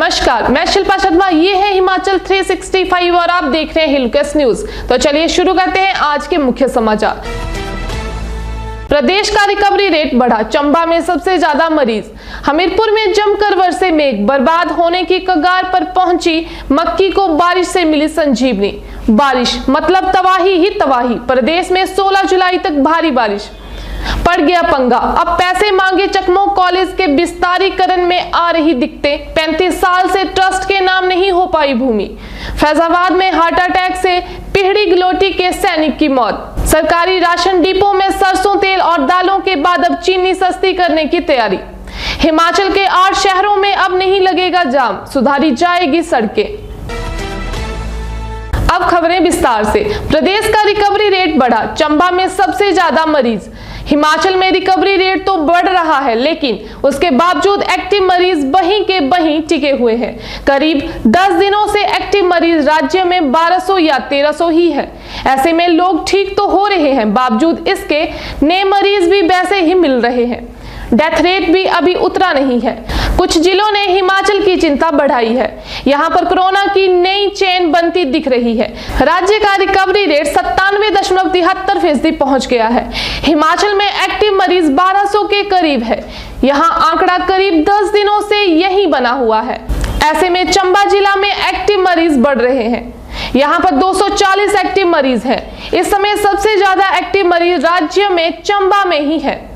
नमस्कार, मैं शिल्पा शर्मा। ये है हिमाचल 365 और आप देख रहे हैं हिलकस न्यूज। तो चलिए शुरू करते हैं आज के मुख्य समाचार। प्रदेश का रिकवरी रेट बढ़ा, चंबा में सबसे ज्यादा मरीज। हमीरपुर में जमकर बरसे मेघ, बर्बाद होने की कगार पर पहुंची मक्की को बारिश से मिली संजीवनी। बारिश मतलब तबाही ही तबाही। प्रदेश में 16 जुलाई तक भारी बारिश। पड़ गया पंगा, अब पैसे मांगे चकमो कॉलेज के विस्तारीकरण में आ रही दिक्कतें। 35 साल से ट्रस्ट के नाम नहीं हो पाई भूमि। फैजाबाद में हार्ट अटैक से पिहड़ी गलोटी के सैनिक की मौत। सरकारी राशन डिपो में सरसों तेल और दालों के बाद अब चीनी सस्ती करने की तैयारी। हिमाचल के 8 शहरों में अब नहीं लगेगा जाम, सुधारी जाएगी सड़कें। अब खबरें विस्तार से। प्रदेश का रिकवरी रेट बढ़ा, चंबा में सबसे ज्यादा मरीज। हिमाचल में रिकवरी रेट तो बढ़ रहा है, लेकिन उसके बावजूद एक्टिव मरीज वहीं के वहीं टिके हुए हैं। करीब 10 दिनों से एक्टिव मरीज राज्य में 1200 या 1300 ही है। ऐसे में लोग ठीक तो हो रहे हैं, बावजूद इसके नए मरीज भी वैसे ही मिल रहे हैं। डेथ रेट भी अभी उतरा नहीं है। कुछ जिलों ने हिमाचल की चिंता बढ़ाई है। यहाँ पर कोरोना की नई चेन बनती दिख रही है। राज्य का रिकवरी रेट 97.73% पहुंच गया है। हिमाचल में एक्टिव मरीज 1200 के करीब है। यहाँ आंकड़ा करीब 10 दिनों से यही बना हुआ है। ऐसे में चंबा जिला में एक्टिव मरीज बढ़ रहे हैं। यहाँ पर 240 एक्टिव मरीज है। इस समय सबसे ज्यादा एक्टिव मरीज राज्य में चंबा में ही है।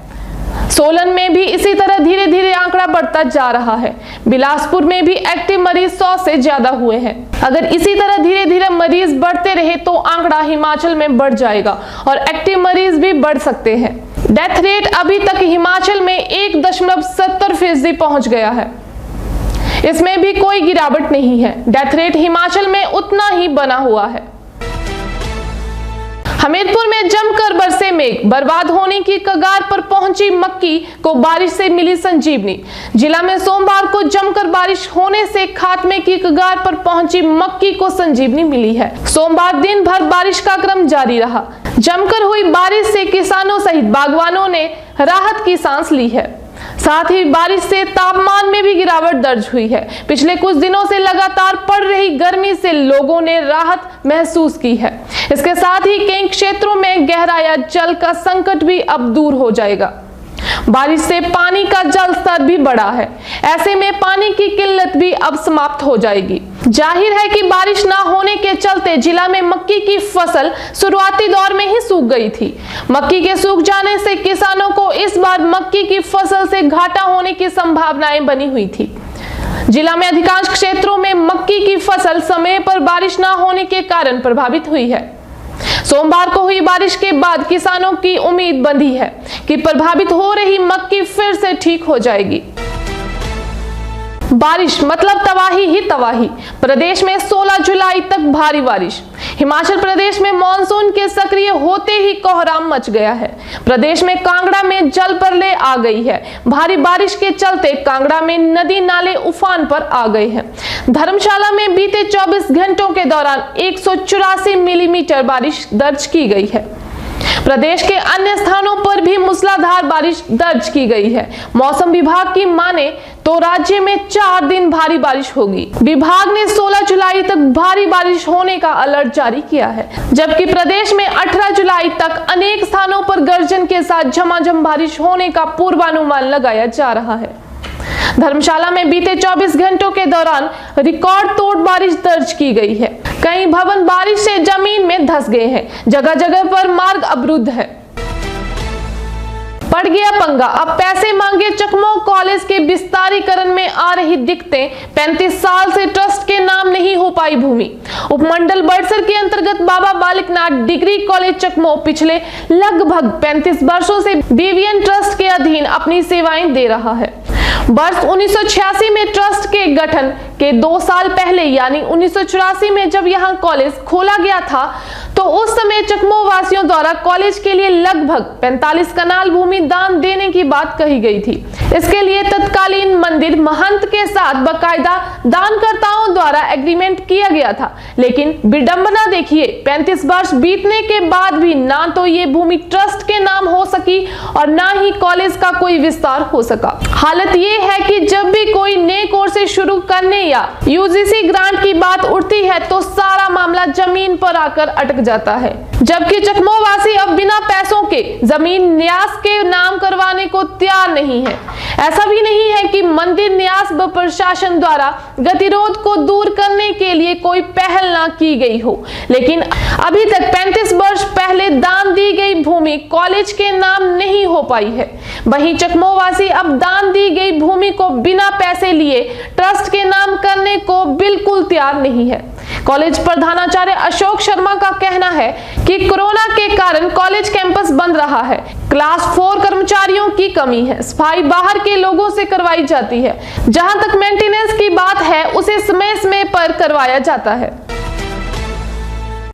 सोलन में भी इसी तरह धीरे धीरे आंकड़ा बढ़ता जा रहा है। बिलासपुर में भी एक्टिव मरीज 100 से ज्यादा हुए हैं। अगर इसी तरह धीरे धीरे मरीज बढ़ते रहे तो आंकड़ा हिमाचल में बढ़ जाएगा और एक्टिव मरीज भी बढ़ सकते हैं। डेथ रेट अभी तक हिमाचल में 1.70% पहुंच गया है। इसमें भी कोई गिरावट नहीं है। डेथ रेट हिमाचल में उतना ही बना हुआ है। हमीरपुर में जमकर बरसे मेघ, बर्बाद होने की कगार पर पहुंची मक्की को बारिश से मिली संजीवनी। जिला में सोमवार को जमकर बारिश होने से खात्मे की कगार पर पहुंची मक्की को संजीवनी मिली है। सोमवार दिन भर बारिश का क्रम जारी रहा। जमकर हुई बारिश से किसानों सहित बागवानों ने राहत की सांस ली है। साथ ही बारिश से तापमान में भी गिरावट दर्ज हुई है। पिछले कुछ दिनों से लगातार पड़ रही गर्मी से लोगों ने राहत महसूस की है। इसके साथ ही कई क्षेत्रों में गहराया जल का संकट भी अब दूर हो जाएगा। बारिश से पानी का जल स्तर भी बढ़ा है। ऐसे में पानी की किल्लत भी अब समाप्त हो जाएगी। जाहिर है कि बारिश ना होने के चलते जिला में मक्की की फसल शुरुआती दौर में ही सूख गई थी। मक्की के सूख जाने से किसानों को इस बार मक्की की फसल से घाटा होने की संभावनाएं बनी हुई थी। जिला में अधिकांश क्षेत्रों में मक्की की फसल समय पर बारिश ना होने के कारण प्रभावित हुई है। सोमवार को हुई बारिश के बाद किसानों की उम्मीद बंधी है कि प्रभावित हो रही मक्की फिर से ठीक हो जाएगी। बारिश मतलब तबाही ही तबाही। प्रदेश में 16 जुलाई तक भारी बारिश। हिमाचल प्रदेश में मानसून के सक्रिय होते ही कोहराम मच गया है। प्रदेश में कांगड़ा में जल प्रलय आ गई है। भारी बारिश के चलते कांगड़ा में नदी नाले उफान पर आ गए हैं। धर्मशाला में बीते 24 घंटों के दौरान 184 मिलीमीटर बारिश दर्ज की गई है। प्रदेश के अन्य स्थानों पर भी मूसलाधार बारिश दर्ज की गई है। मौसम विभाग की माने तो राज्य में 4 दिन भारी बारिश होगी। विभाग ने 16 जुलाई तक भारी बारिश होने का अलर्ट जारी किया है, जबकि प्रदेश में 18 जुलाई तक अनेक स्थानों पर गर्जन के साथ झमाझम बारिश होने का पूर्वानुमान लगाया जा रहा है। धर्मशाला में बीते 24 घंटों के दौरान रिकॉर्ड तोड़ बारिश दर्ज की गई है। कई भवन बारिश से जमीन में धंस गए हैं। जगह जगह पर मार्ग अवरुद्ध है। पड़ गया पंगा, अब पैसे मांगे चकमो कॉलेज के विस्तारीकरण में आ रही दिक्कतें। 35 साल से ट्रस्ट के नाम नहीं हो पाई भूमि। उपमंडल बड़सर के अंतर्गत बाबा बालिक नाथ डिग्री कॉलेज चकमो पिछले लगभग 35 वर्षों से बीवीएन ट्रस्ट के अधीन अपनी सेवाएं दे रहा है। वर्ष 1986 में ट्रस्ट के गठन के 2 साल पहले यानी 1984 में जब यहाँ कॉलेज खोला गया था, तो उस समय चकमो वासियों द्वारा कॉलेज के लिए लगभग 45 कनाल भूमि दान देने की बात कही गई थी। इसके लिए तत्कालीन मंदिर महंत के साथ बकायदा दानकर्ताओं द्वारा एग्रीमेंट किया गया था। लेकिन विडंबना देखिए, 35 वर्ष बीतने के बाद भी ना तो ये भूमि ट्रस्ट के नाम हो सकी और ना ही कॉलेज का कोई विस्तार हो सका। हालत ये है कि जब भी कोई नए कोर्सेज शुरू करने या यूजीसी ग्रांट की बात उठती है तो सारा मामला जमीन पर आकर अटक जाता है, जबकि चकमो वासी अब बिना पैसों के जमीन न्यास के नाम करवाने को तैयार नहीं है। ऐसा भी नहीं है कि मंदिर न्यास व प्रशासन द्वारा गतिरोध को दूर करने के लिए कोई पहल ना की गई हो, लेकिन अभी तक 35 वर्ष पहले दान दी गई भूमि कॉलेज के नाम नहीं हो पाई है। वहीं चकमो वासी अब दान दी गई भूमि को बिना पैसे लिए ट्रस्ट के नाम करने को बिल्कुल तैयार नहीं है। कॉलेज प्रधानाचार्य अशोक शर्मा का कहना है कि कोरोना के कारण कॉलेज कैंपस बंद रहा है, क्लास 4 कर्मचारियों की कमी है, सफाई बाहर के लोगों से करवाई जाती है, जहां तक मेंटेनेंस की बात है उसे समय पर करवाया जाता है।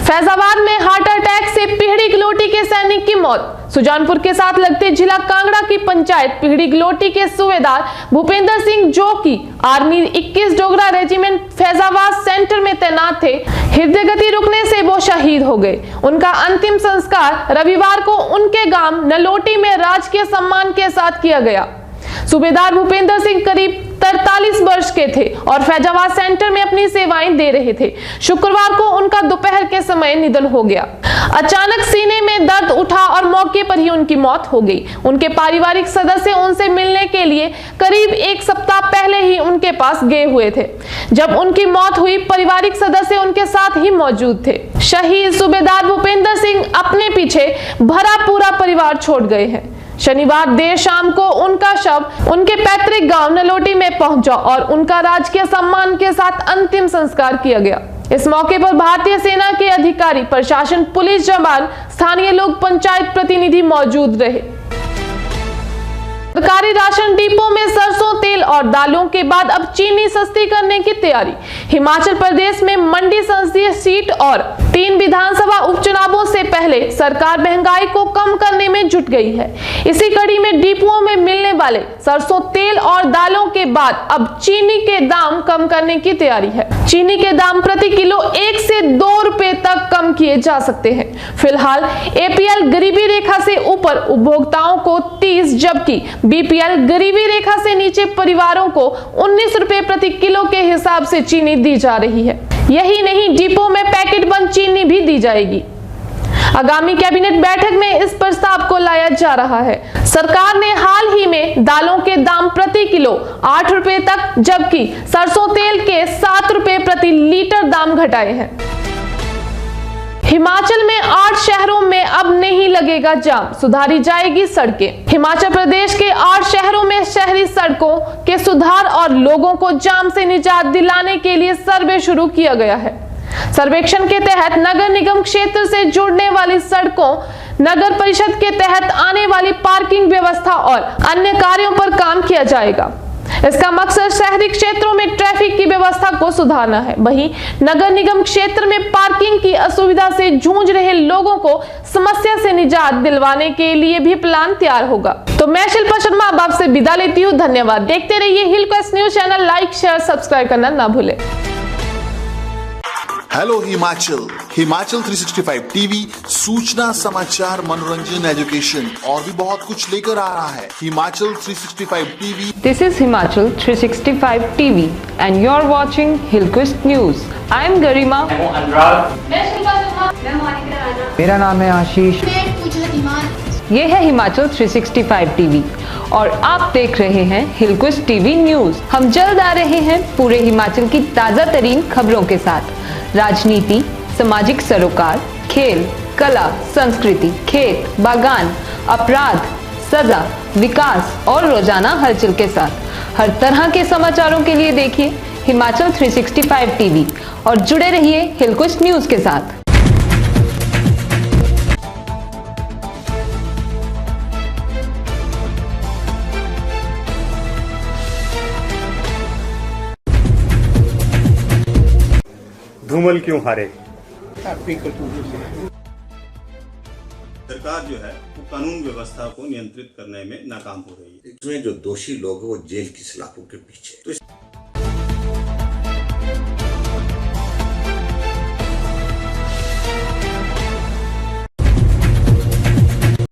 फैजाबाद में हार्ट अटैक से पिहड़ी गलोटी के सैनिक की मौत। सुजानपुर के साथ लगते जिला कांगड़ा की पंचायत पिहड़ी गलोटी के सूबेदार भूपेंद्र सिंह, जो कि army 21 Dogra regiment Faizabad centre में तैनात थे, हृदय गति रुकने से वो शहीद हो गए। उनका अंतिम संस्कार रविवार को उनके गांव नलोटी में राजकीय सम्मान के साथ किया गया। सूबेदार भूपेंद्र सिंह करीब 43 वर्ष के थे और फैजाबाद सेंटर में अपनी सेवाएं दे रहे थे। शुक्रवार को उनका दोपहर के समय निधन हो गया। अचानक सीने में दर्द उठा और मौके पर ही उनकी मौत हो गई। उनके पारिवारिक सदस्य उनसे मिलने के लिए करीब 1 सप्ताह पहले ही उनके पास गए हुए थे। जब उनकी मौत हुई, पारिवारिक सदस्य उनके साथ ही मौजूद थे। शहीद सूबेदार भूपेंद्र सिंह अपने पीछे भरा पूरा परिवार छोड़ गए हैं। शनिवार देर शाम को उनका शव उनके पैतृक गांव नलोटी में पहुंचा और उनका राजकीय सम्मान के साथ अंतिम संस्कार किया गया। इस मौके पर भारतीय सेना के अधिकारी, प्रशासन, पुलिस जवान, स्थानीय लोग, पंचायत प्रतिनिधि मौजूद रहे। सरकारी राशन डिपो में सरसों तेल और दालों के बाद अब चीनी सस्ती करने की तैयारी। हिमाचल प्रदेश में मंडी संसदीय सीट और 3 विधानसभा उपचुनावों से पहले सरकार महंगाई को कम करने में जुट गई है। इसी कड़ी में डिपुओं में मिलने वाले सरसों तेल और दालों के बाद अब चीनी के दाम कम करने की तैयारी है। चीनी के दाम प्रति किलो 1 से 2 रुपए तक कम किए जा सकते हैं। फिलहाल APL गरीबी रेखा से ऊपर उपभोक्ताओं को 30, जबकि BPL गरीबी रेखा से नीचे परिवारों को 19 रुपए प्रति किलो के हिसाब से चीनी दी जा रही है। यही नहीं, डिपो में पैकेट बंद चीनी भी दी जाएगी। आगामी कैबिनेट बैठक में इस प्रस्ताव को लाया जा रहा है। सरकार ने हाल ही में दालों के दाम प्रति किलो 8 रुपए तक, जबकि सरसों तेल के 7 रुपए प्रति लीटर दाम घटाए हैं। हिमाचल में 8 शहरों में अब नहीं लगेगा जाम, सुधारी जाएगी सड़कें। हिमाचल प्रदेश के 8 शहरों में शहरी सड़कों के सुधार और लोगों को जाम से निजात दिलाने के लिए सर्वे शुरू किया गया है। सर्वेक्षण के तहत नगर निगम क्षेत्र से जुड़ने वाली सड़कों, नगर परिषद के तहत आने वाली पार्किंग व्यवस्था और अन्य कार्यों पर काम किया जाएगा। इसका मकसद शहरी क्षेत्रों में ट्रैफिक की व्यवस्था को सुधारना है। वहीं नगर निगम क्षेत्र में पार्किंग की असुविधा से जूझ रहे लोगों को समस्या से निजात दिलवाने के लिए भी प्लान तैयार होगा। तो मैं शिल्पा शर्मा अब आपसे विदा लेती हूँ। धन्यवाद। देखते रहिए Hill Quest news channel. Like, share, subscribe करना ना भूले। हेलो हिमाचल। हिमाचल 365 टीवी सूचना, समाचार, मनोरंजन, एजुकेशन और भी बहुत कुछ लेकर आ रहा है। Himachal 365 TV. This is Himachal 365 TV and you're watching Hillquest News. I am Garima. मैं अनुराग। मैं शिल्पा शर्मा। मैं मोनिका राणा। मेरा नाम है आशीष। मैं पूजा ईमान। ये है हिमाचल 365 टीवी और आप देख रहे हैं हिलक्विस्ट टीवी न्यूज। हम जल्द आ रहे हैं पूरे हिमाचल की ताजा तरीन खबरों के साथ। राजनीति, सामाजिक सरोकार, खेल, कला, संस्कृति, खेत, बागान, अपराध, सजा, विकास और रोजाना हलचल के साथ हर तरह के समाचारों के लिए देखिए हिमाचल 365 टीवी और जुड़े रहिए हिलक्विस्ट न्यूज के साथ। धूमल क्यों हारे? सरकार जो है वो कानून व्यवस्था को नियंत्रित करने में नाकाम हो रही है। इसमें जो दोषी लोग हैं वो जेल की सलाखों के पीछे। तो